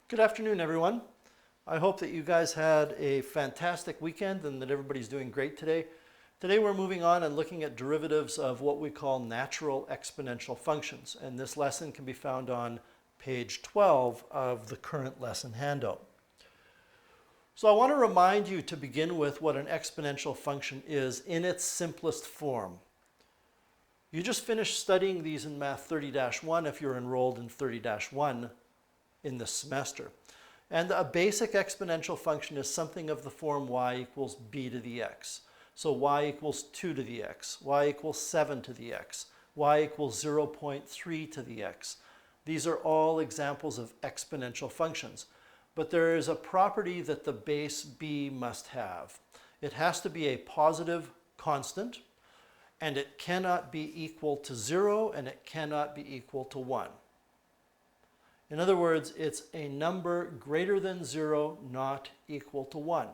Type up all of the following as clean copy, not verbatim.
Good afternoon, everyone. I hope that you guys had a fantastic weekend and that everybody's doing great today. Today we're moving on and looking at derivatives of what we call natural exponential functions, and this lesson can be found on page 12 of the current lesson handout. So I want to remind you to begin with what an exponential function is in its simplest form. You just finished studying these in Math 30-1 if you're enrolled in 30-1 in this semester. And a basic exponential function is something of the form y equals b to the x. So y equals 2 to the x, y equals 7 to the x, y equals 0.3 to the x. These are all examples of exponential functions. But there is a property that the base b must have. It has to be a positive constant, and it cannot be equal to 0, and it cannot be equal to 1. In other words, it's a number greater than 0, not equal to 1.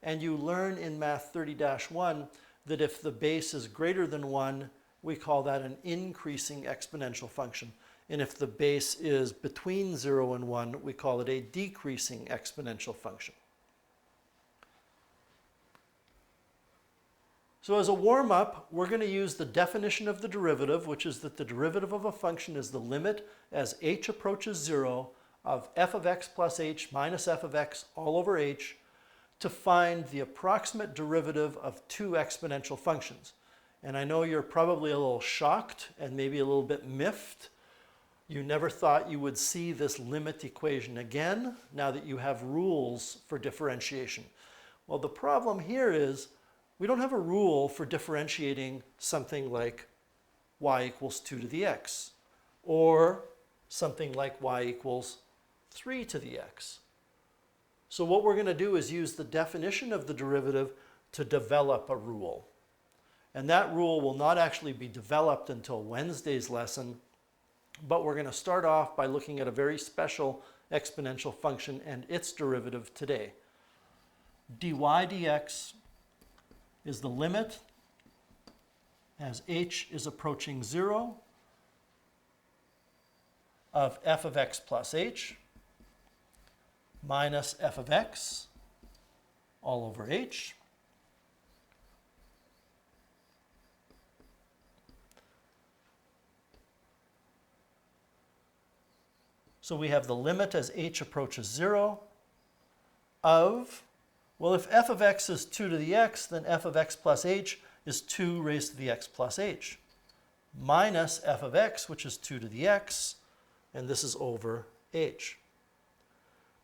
And you learn in Math 30-1 that if the base is greater than 1, we call that an increasing exponential function. And if the base is between 0 and 1, we call it a decreasing exponential function. So as a warm-up, we're going to use the definition of the derivative, which is that the derivative of a function is the limit as h approaches 0 of f of x plus h minus f of x all over h to find the approximate derivative of two exponential functions. And I know you're probably a little shocked and maybe a little bit miffed. You never thought you would see this limit equation again now that you have rules for differentiation. Well, the problem here is we don't have a rule for differentiating something like y equals 2 to the x, or something like y equals 3 to the x. So what we're going to do is use the definition of the derivative to develop a rule. And that rule will not actually be developed until Wednesday's lesson, but we're going to start off by looking at a very special exponential function and its derivative today. dy dx is the limit as h is approaching 0 of f of x plus h minus f of x all over h So we have the limit as h approaches 0 of, well, if f of x is 2 to the x, then f of x plus h is 2 raised to the x plus h, minus f of x, which is 2 to the x, and this is over h.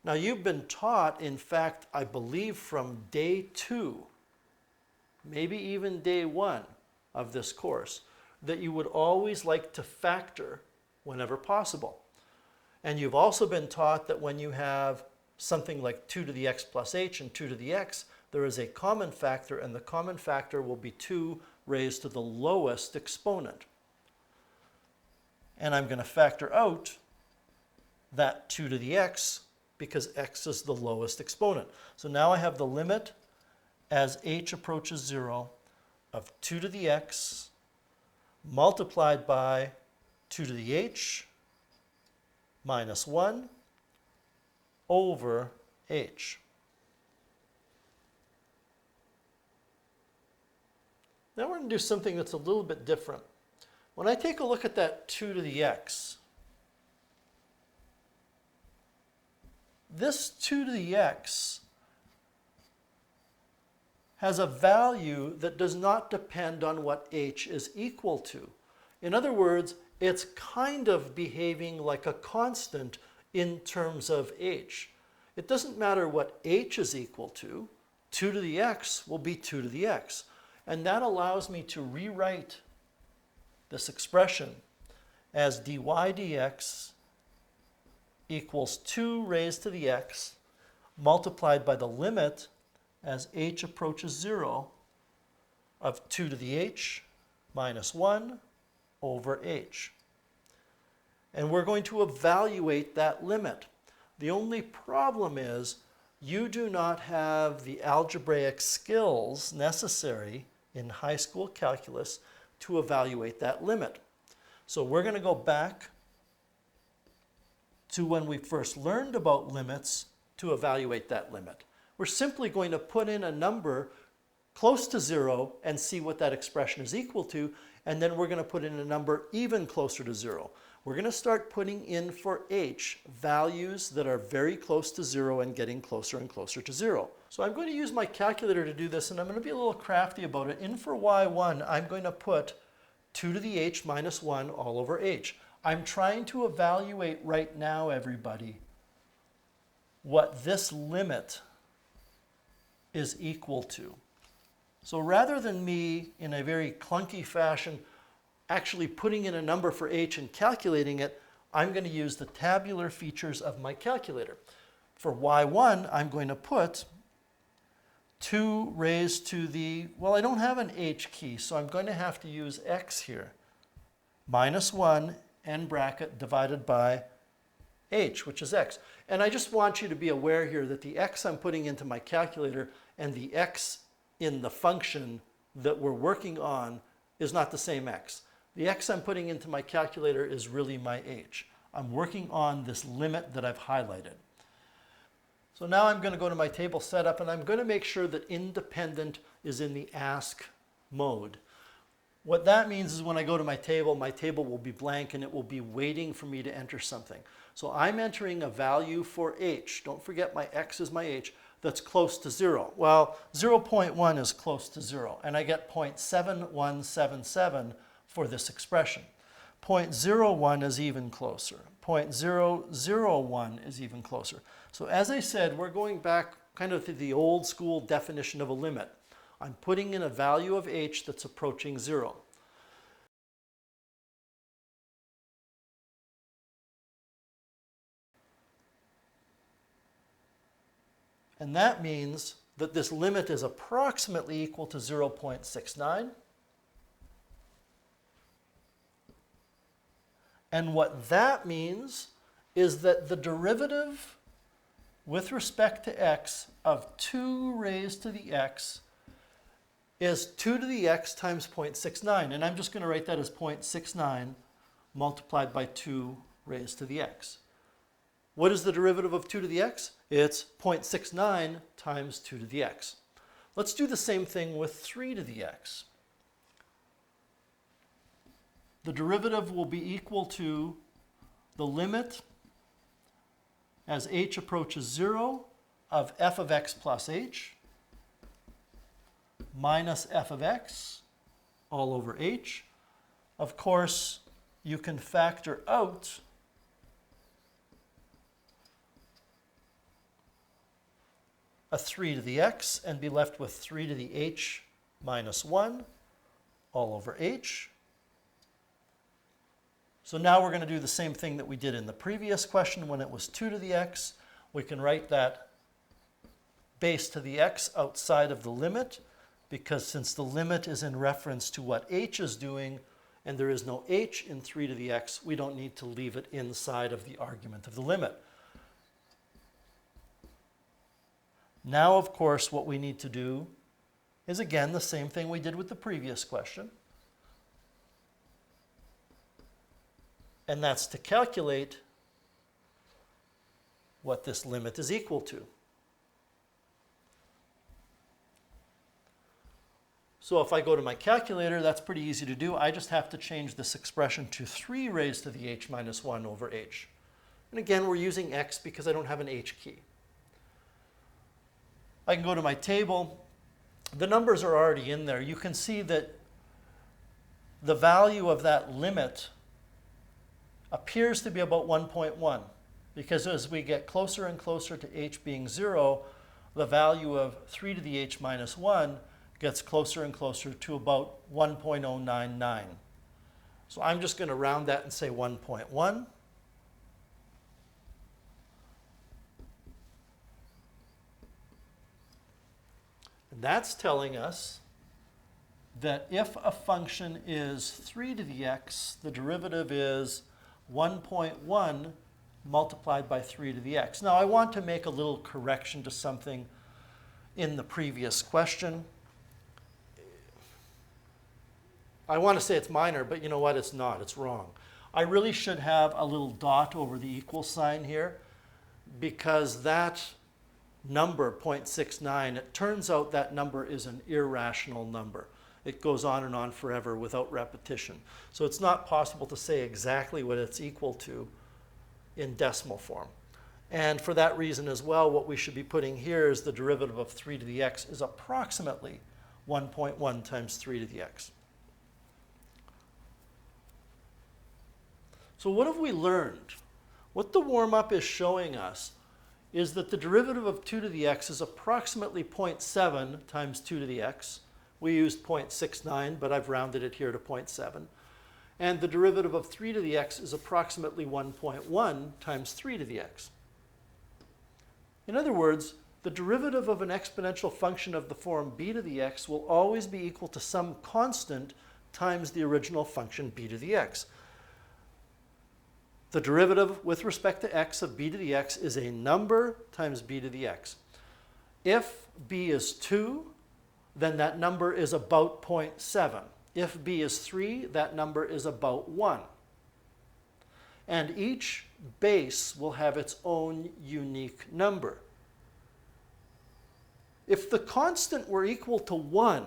Now you've been taught, in fact, I believe from day 2, maybe even day 1 of this course, that you would always like to factor whenever possible. And you've also been taught that when you have something like 2 to the x plus h and 2 to the x, there is a common factor, and the common factor will be 2 raised to the lowest exponent. And I'm going to factor out that 2 to the x because x is the lowest exponent. So now I have the limit as h approaches 0 of 2 to the x multiplied by 2 to the h minus 1 over h. Now we're going to do something that's a little bit different. When I take a look at that 2 to the x, this 2 to the x has a value that does not depend on what h is equal to. In other words, it's kind of behaving like a constant in terms of h. It doesn't matter what h is equal to. 2 to the x will be 2 to the x. And that allows me to rewrite this expression as dy dx equals 2 raised to the x multiplied by the limit as h approaches 0 of 2 to the h minus 1 over h. And we're going to evaluate that limit. The only problem is you do not have the algebraic skills necessary in high school calculus to evaluate that limit. So we're going to go back to when we first learned about limits to evaluate that limit. We're simply going to put in a number close to 0 and see what that expression is equal to, and then we're going to put in a number even closer to 0. We're going to start putting in for h values that are very close to 0 and getting closer and closer to 0. So I'm going to use my calculator to do this, and I'm going to be a little crafty about it. In for y1, I'm going to put 2 to the h minus 1 all over h. I'm trying to evaluate right now, everybody, what this limit is equal to. So rather than me, in a very clunky fashion, actually putting in a number for h and calculating it, I'm going to use the tabular features of my calculator. For y1, I'm going to put 2 raised to the, well, I don't have an h key, so I'm going to have to use x here. Minus 1 n bracket divided by h, which is x. And I just want you to be aware here that the x I'm putting into my calculator and the x in the function that we're working on is not the same x. The x I'm putting into my calculator is really my h. I'm working on this limit that I've highlighted. So now I'm going to go to my table setup, and I'm going to make sure that independent is in the ask mode. What that means is when I go to my table will be blank and it will be waiting for me to enter something. So I'm entering a value for h. Don't forget my x is my h. That's close to 0. Well, 0.1 is close to 0, and I get 0.7177 for this expression. 0.01 is even closer. 0.001 is even closer. So as I said, we're going back kind of to the old school definition of a limit. I'm putting in a value of h that's approaching 0. And that means that this limit is approximately equal to 0.69. And what that means is that the derivative with respect to x of 2 raised to the x is 2 to the x times 0.69. And I'm just going to write that as 0.69 multiplied by 2 raised to the x. What is the derivative of 2 to the x? It's 0.69 times 2 to the x. Let's do the same thing with 3 to the x. The derivative will be equal to the limit as h approaches 0 of f of x plus h minus f of x all over h. Of course, you can factor out a 3 to the x and be left with 3 to the h minus 1 all over h. So now we're going to do the same thing that we did in the previous question when it was 2 to the x. We can write that base to the x outside of the limit, because since the limit is in reference to what h is doing and there is no h in 3 to the x, we don't need to leave it inside of the argument of the limit. Now, of course, what we need to do is again the same thing we did with the previous question. And that's to calculate what this limit is equal to. So if I go to my calculator, that's pretty easy to do. I just have to change this expression to 3 raised to the h minus 1 over h. And again, we're using x because I don't have an h key. I can go to my table. The numbers are already in there. You can see that the value of that limit appears to be about 1.1, because as we get closer and closer to h being 0, the value of 3 to the h minus 1 gets closer and closer to about 1.099. So I'm just going to round that and say 1.1. And that's telling us that if a function is 3 to the x, the derivative is 1.1 multiplied by 3 to the x. Now I want to make a little correction to something in the previous question. I want to say it's minor, but you know what? It's not. It's wrong. I really should have a little dot over the equal sign here because that number, 0.69, it turns out that number is an irrational number. It goes on and on forever without repetition. So it's not possible to say exactly what it's equal to in decimal form. And for that reason as well, what we should be putting here is the derivative of 3 to the x is approximately 1.1 times 3 to the x. So what have we learned? What the warm-up is showing us is that the derivative of 2 to the x is approximately 0.7 times 2 to the x. We used 0.69, but I've rounded it here to 0.7. And the derivative of 3 to the x is approximately 1.1 times 3 to the x. In other words, the derivative of an exponential function of the form b to the x will always be equal to some constant times the original function b to the x. The derivative with respect to x of b to the x is a number times b to the x. If b is 2, then that number is about 0.7. If b is 3, that number is about 1. And each base will have its own unique number. If the constant were equal to 1,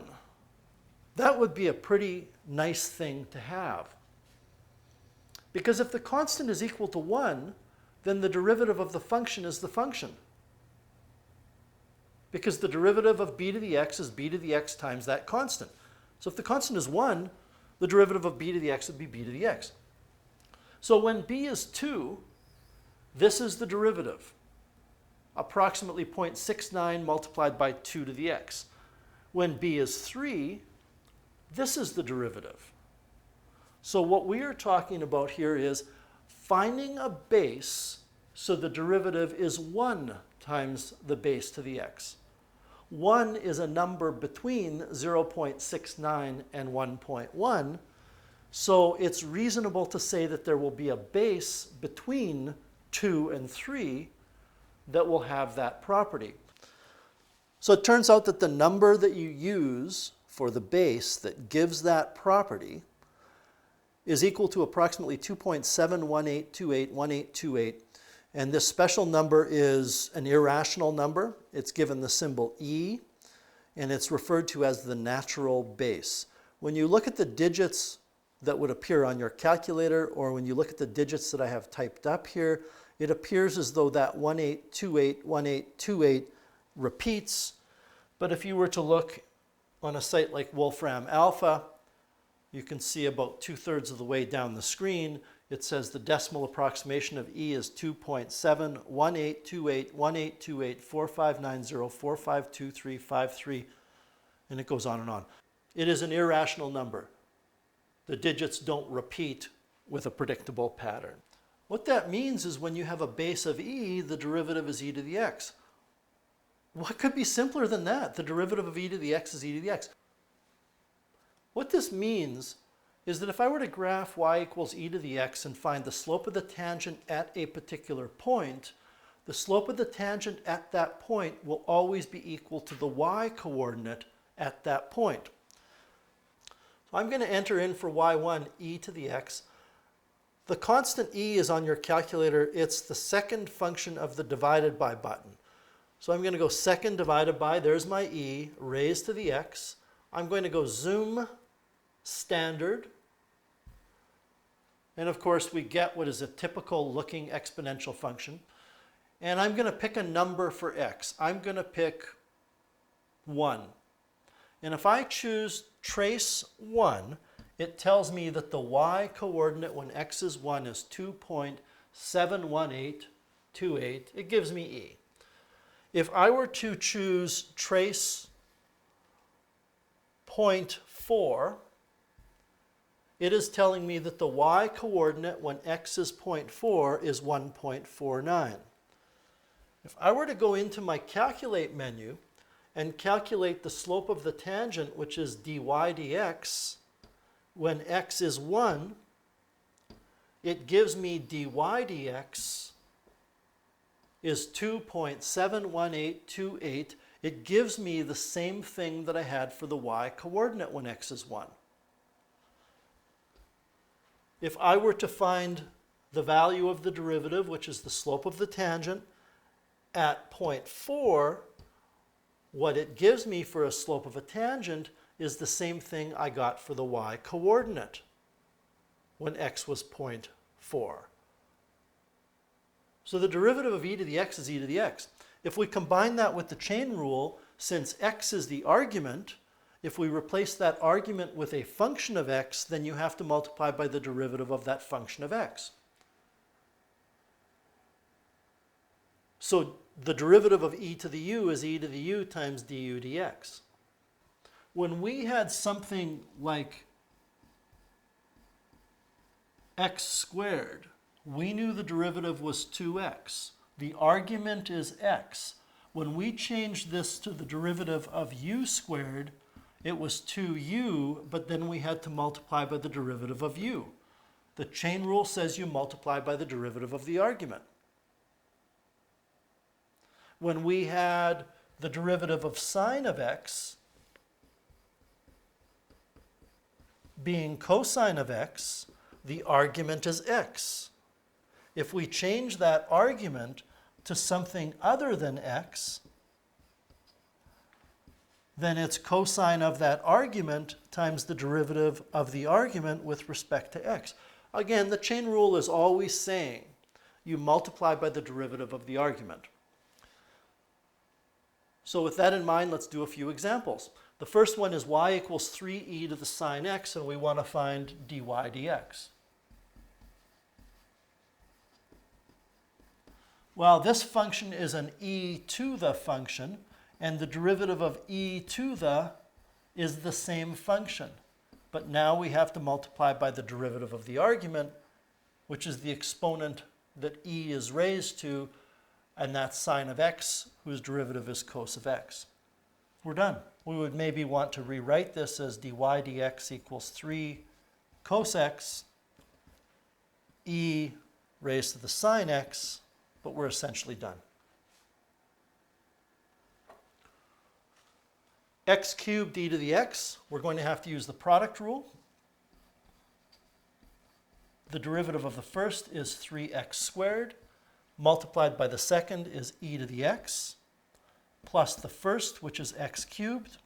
that would be a pretty nice thing to have. Because if the constant is equal to 1, then the derivative of the function is the function. Because the derivative of b to the x is b to the x times that constant. So if the constant is 1, the derivative of b to the x would be b to the x. So when b is 2, this is the derivative, approximately 0.69 multiplied by 2 to the x. When b is 3, this is the derivative. So what we are talking about here is finding a base so the derivative is 1 times the base to the x. 1 is a number between 0.69 and 1.1, so it's reasonable to say that there will be a base between 2 and 3 that will have that property. So it turns out that the number that you use for the base that gives that property is equal to approximately 2.718281828, and this special number is an irrational number. It's given the symbol e, and it's referred to as the natural base. When you look at the digits that would appear on your calculator, or when you look at the digits that I have typed up here, it appears as though that 18281828 repeats. But if you were to look on a site like Wolfram Alpha, you can see about 2/3 of the way down the screen, it says the decimal approximation of e is 2.7182818284590452353, and it goes on and on. It is an irrational number. The digits don't repeat with a predictable pattern. What that means is when you have a base of e, the derivative is e to the x. What could be simpler than that? The derivative of e to the x is e to the x. What this means is that if I were to graph y equals e to the x and find the slope of the tangent at a particular point, the slope of the tangent at that point will always be equal to the y coordinate at that point. So I'm going to enter in for y1 e to the x. The constant e is on your calculator. It's the second function of the divided by button. So I'm going to go second divided by, there's my e, raised to the x. I'm going to go zoom standard. And of course we get what is a typical looking exponential function. And I'm going to pick a number for x. I'm going to pick 1. And if I choose trace 1, it tells me that the y coordinate when x is 1 is 2.71828. It gives me e. If I were to choose trace 0.4, it is telling me that the y coordinate when x is 0.4 is 1.49. If I were to go into my calculate menu and calculate the slope of the tangent, which is dy dx, when x is 1, it gives me dy dx is 2.71828. It gives me the same thing that I had for the y coordinate when x is 1. if I were to find the value of the derivative, which is the slope of the tangent, at point 4, what it gives me for a slope of a tangent is the same thing I got for the y coordinate when x was 0.4. So the derivative of e to the x is e to the x. If we combine that with the chain rule, since x is the argument, if we replace that argument with a function of x, then you have to multiply by the derivative of that function of x. So the derivative of e to the u is e to the u times du dx. When we had something like x squared, we knew the derivative was 2x. The argument is x. When we changed this to the derivative of u squared, it was 2u, but then we had to multiply by the derivative of u. The chain rule says you multiply by the derivative of the argument. When we had the derivative of sine of x being cosine of x, the argument is x. If we change that argument to something other than x, then it's cosine of that argument times the derivative of the argument with respect to x. Again, the chain rule is always saying you multiply by the derivative of the argument. So with that in mind, let's do a few examples. The first one is y equals 3e to the sine x, and we want to find dy dx. Well, this function is an e to the function, and the derivative of e to the is the same function. But now we have to multiply by the derivative of the argument, which is the exponent that e is raised to, and that's sine of x, whose derivative is cos of x. We're done. We would maybe want to rewrite this as dy dx equals 3 cos x e raised to the sine x, but we're essentially done. X cubed e to the x, we're going to have to use the product rule. The derivative of the first is 3x squared, multiplied by the second is e to the x, plus the first, which is x cubed,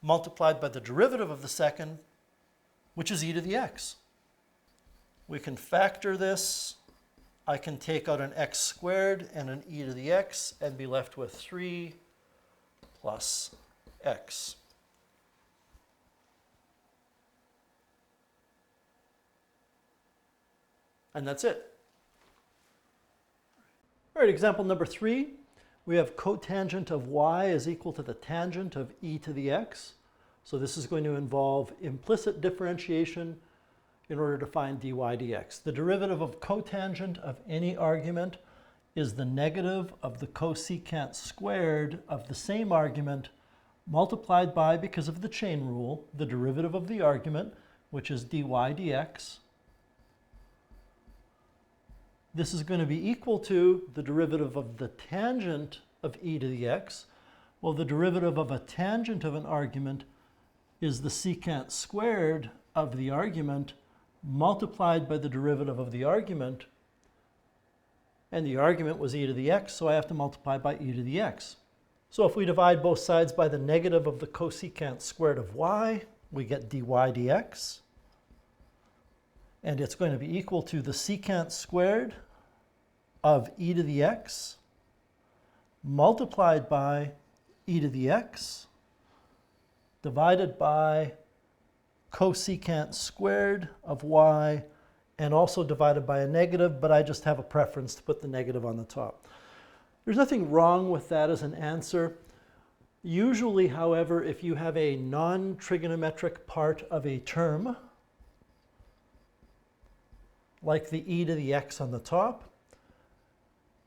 multiplied by the derivative of the second, which is e to the x. We can factor this. I can take out an x squared and an e to the x and be left with 3 plus x. And that's it. All right, example number 3. We have cotangent of y is equal to the tangent of e to the x. So this is going to involve implicit differentiation in order to find dy dx. The derivative of cotangent of any argument is the negative of the cosecant squared of the same argument multiplied by, because of the chain rule, the derivative of the argument, which is dy dx. This is going to be equal to the derivative of the tangent of e to the x. Well, the derivative of a tangent of an argument is the secant squared of the argument multiplied by the derivative of the argument. And the argument was e to the x, so I have to multiply by e to the x. So if we divide both sides by the negative of the cosecant squared of y, we get dy dx. And it's going to be equal to the secant squared of e to the x multiplied by e to the x divided by cosecant squared of y, and also divided by a negative, but I just have a preference to put the negative on the top. There's nothing wrong with that as an answer. Usually, however, if you have a non-trigonometric part of a term, like the e to the x on the top,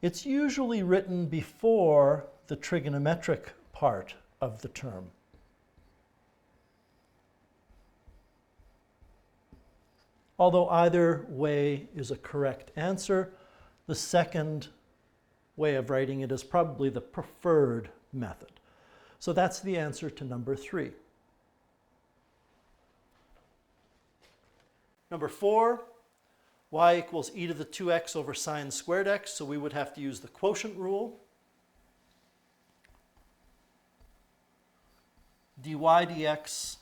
it's usually written before the trigonometric part of the term. Although either way is a correct answer, the second way of writing it is probably the preferred method. So that's the answer to number 3. Number 4, y equals e to the 2x over sine squared x, so we would have to use the quotient rule. dy dx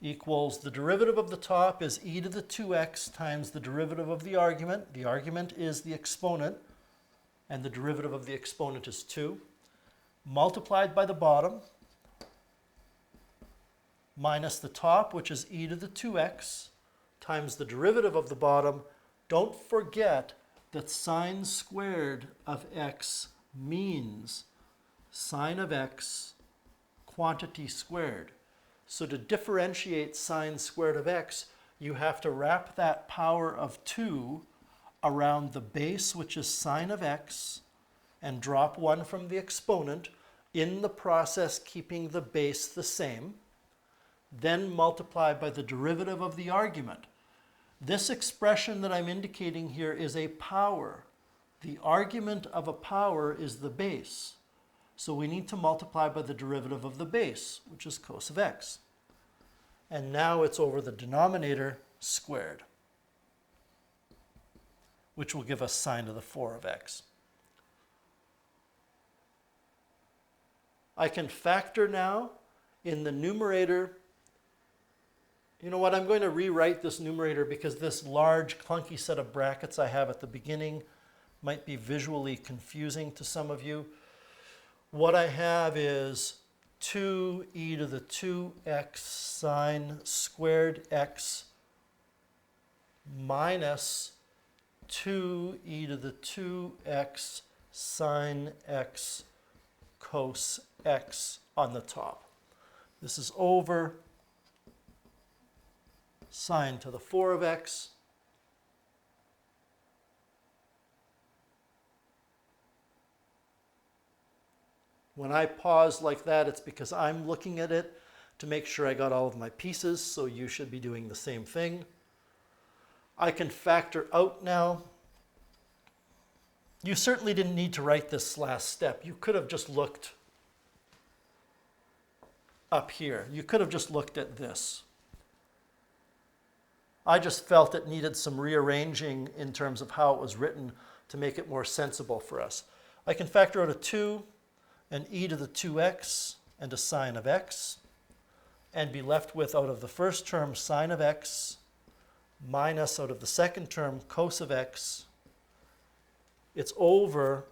equals the derivative of the top is e to the 2x times the derivative of the argument. The argument is the exponent, and the derivative of the exponent is 2, multiplied by the bottom, minus the top, which is e to the 2x, times the derivative of the bottom. Don't forget that sine squared of x means sine of x quantity squared. So to differentiate sine squared of x, you have to wrap that power of 2 around the base, which is sine of x, and drop 1 from the exponent, in the process keeping the base the same. Then multiply by the derivative of the argument. This expression that I'm indicating here is a power. The argument of a power is the base. So we need to multiply by the derivative of the base, which is cos of x. And now it's over the denominator squared, which will give us sine to the 4 of x. I can factor now in the numerator. You know what, I'm going to rewrite this numerator because this large clunky set of brackets I have at the beginning might be visually confusing to some of you. What I have is 2e to the 2x sine squared x minus 2e to the 2x sine x cos x on the top. This is over sine to the 4 of x When I pause like that, it's because I'm looking at it to make sure I got all of my pieces, so you should be doing the same thing. I can factor out now. You certainly didn't need to write this last step. You could have just looked up here. You could have just looked at this. I just felt it needed some rearranging in terms of how it was written to make it more sensible for us. I can factor out a 2, an e to the 2x, and a sine of x, and be left with, out of the first term, sine of x, minus, out of the second term, cos of x. It's over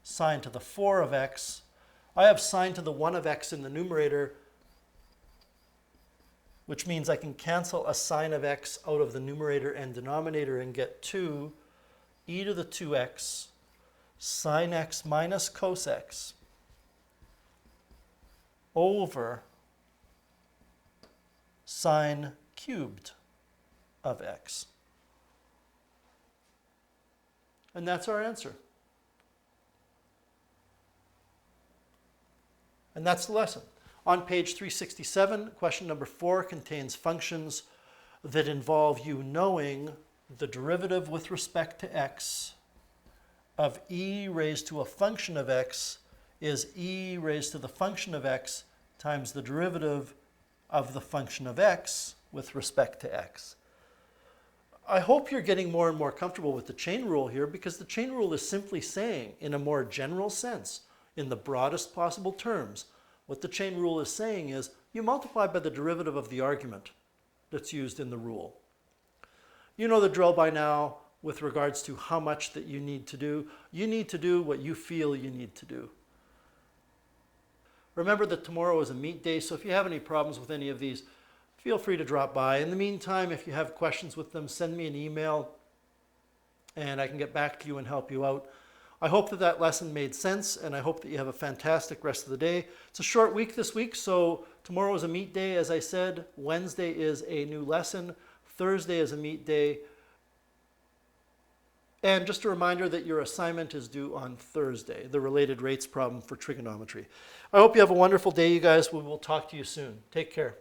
sine to the 4 of x. I have sine to the 1 of x in the numerator, which means I can cancel a sine of x out of the numerator and denominator and get 2 e to the 2x sine x minus cos x over sine cubed of x. And that's our answer. And that's the lesson. On page 367, question number 4 contains functions that involve you knowing the derivative with respect to x of e raised to a function of x is e raised to the function of x times the derivative of the function of x with respect to x. I hope you're getting more and more comfortable with the chain rule here, because the chain rule is simply saying, in a more general sense, in the broadest possible terms, what the chain rule is saying is you multiply by the derivative of the argument that's used in the rule. You know the drill by now with regards to how much that you need to do. You need to do what you feel you need to do. Remember that tomorrow is a meet day, so if you have any problems with any of these, feel free to drop by. In the meantime, if you have questions with them, send me an email and I can get back to you and help you out. I hope that that lesson made sense, and I hope that you have a fantastic rest of the day. It's a short week this week, so tomorrow is a meet day, as I said. Wednesday is a new lesson. Thursday is a meet day. And just a reminder that your assignment is due on Thursday, the related rates problem for trigonometry. I hope you have a wonderful day, you guys. We will talk to you soon. Take care.